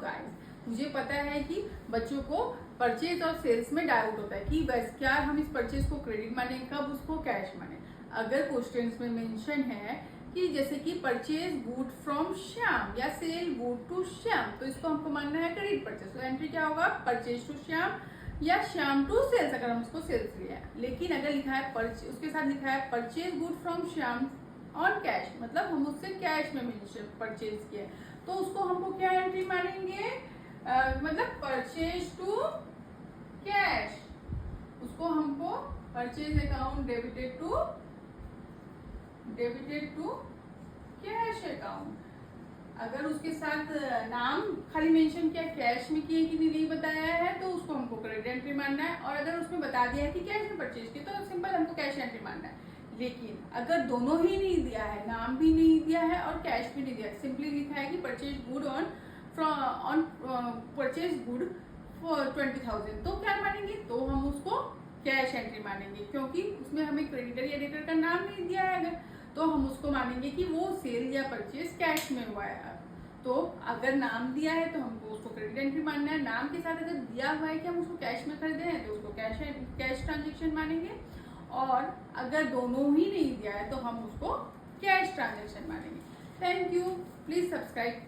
Guys, मुझे पता है कि बच्चों को परचेज और सेल्स में डाउट होता है कि बस क्या हम इस परचेज को क्रेडिट माने, कब उसको कैश माने। अगर क्वेश्चंस में मेंशन है कि जैसे कि परचेज गुड फ्रॉम श्याम या सेल गुड टू श्याम, तो इसको हमको मानना है क्रेडिट परचेज। तो एंट्री क्या होगा, परचेज टू श्याम या श्याम टू सेल्स, अगर हम उसको सेल्स लिया है। लेकिन अगर लिखा है उसके साथ लिखा है purchase good from Shyam on cash, मतलब हम उससे कैश में परचेज किया, तो उसको हमको क्या एंट्री मानेंगे, मतलब परचेज टू कैश, उसको हमको purchase account debited to cash account. अगर उसके साथ नाम खाली मेंशन किया, कैश में किए कि नहीं बताया है, तो उसको हमको क्रेडिट एंट्री मानना है। और अगर उसमें बता दिया है कि कैश में परचेज किया, तो सिंपल हमको कैश एंट्री मानना है। लेकिन अगर दोनों ही नहीं दिया है, नाम भी नहीं दिया है और कैश भी नहीं दिया है, सिंपली लिखा है कि purchase good on purchase good for 20,000, तो क्या मानेंगे, तो हम उसको कैश एंट्री मानेंगे, क्योंकि उसमें हमें क्रेडिटर या डेटर का नाम नहीं दिया है। अगर तो हम उसको मानेंगे कि वो सेल या परचेज कैश में हुआ है। तो अगर नाम दिया है तो हमको उसको क्रेडिट एंट्री मानना है। नाम के साथ अगर दिया हुआ है कि हम उसको कैश में खरीदे हैं, तो उसको कैश ट्रांजेक्शन मानेंगे। और अगर दोनों ही नहीं दिया है तो हम उसको कैश ट्रांजेक्शन मानेंगे। Thank you, please subscribe.